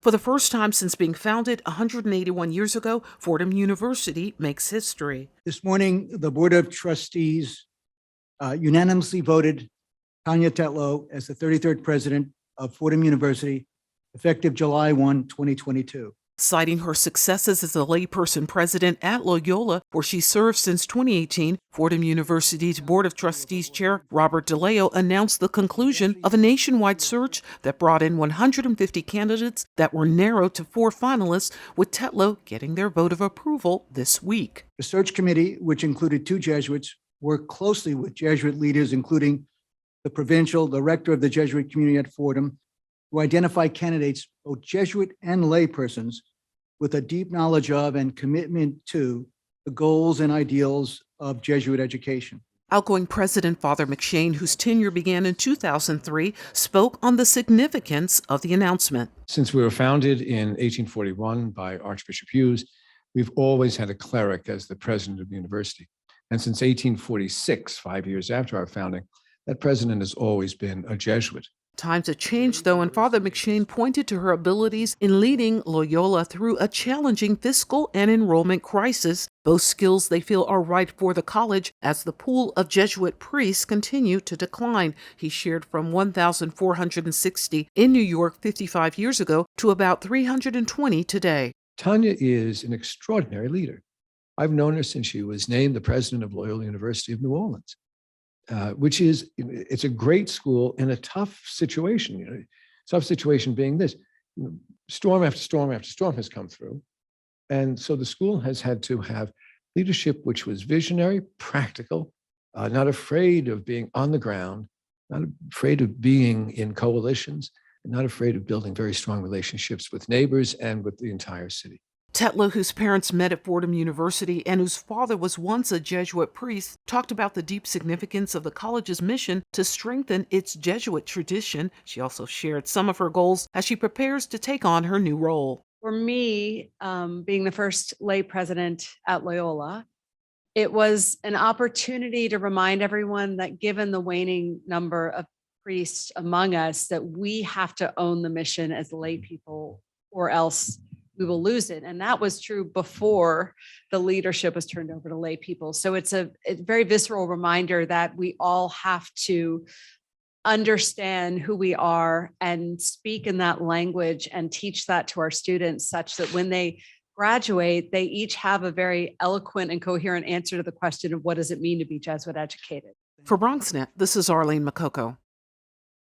For the first time since being founded 181 years ago, Fordham University makes history. This morning, the Board of Trustees unanimously voted Tania Tetlow as the 33rd president of Fordham University, effective July 1, 2022. Citing her successes as a layperson president at Loyola, where she served since 2018, Fordham University's Board of Trustees Chair Robert Daleo announced the conclusion of a nationwide search that brought in 150 candidates that were narrowed to 4 finalists, with Tetlow getting their vote of approval this week. The search committee, which included 2 Jesuits, worked closely with Jesuit leaders, including the rector of the Jesuit community at Fordham, to identify candidates, both Jesuit and laypersons, with a deep knowledge of and commitment to the goals and ideals of Jesuit education. Outgoing President Father McShane, whose tenure began in 2003, spoke on the significance of the announcement. Since we were founded in 1841 by Archbishop Hughes, we've always had a cleric as the president of the university. And since 1846, 5 years after our founding, that president has always been a Jesuit. Times have changed, though, and Father McShane pointed to her abilities in leading Loyola through a challenging fiscal and enrollment crisis, both skills they feel are right for the college as the pool of Jesuit priests continue to decline. He shared from 1,460 in New York 55 years ago to about 320 today. Tania is an extraordinary leader. I've known her since she was named the president of Loyola University of New Orleans. It's a great school in a tough situation. Tough situation being this: storm after storm after storm has come through, and so the school has had to have leadership which was visionary, practical, not afraid of being on the ground, not afraid of being in coalitions, and not afraid of building very strong relationships with neighbors and with the entire city. Tetlow, whose parents met at Fordham University and whose father was once a Jesuit priest, talked about the deep significance of the college's mission to strengthen its Jesuit tradition. She also shared some of her goals as she prepares to take on her new role. For me, being the first lay president at Loyola, it was an opportunity to remind everyone that given the waning number of priests among us, that we have to own the mission as lay people, or else we will lose it. And that was true before the leadership was turned over to lay people. So it's a very visceral reminder that we all have to understand who we are and speak in that language and teach that to our students, such that when they graduate, they each have a very eloquent and coherent answer to the question of what does it mean to be Jesuit educated. For BronxNet, this is Arlene Mukoko.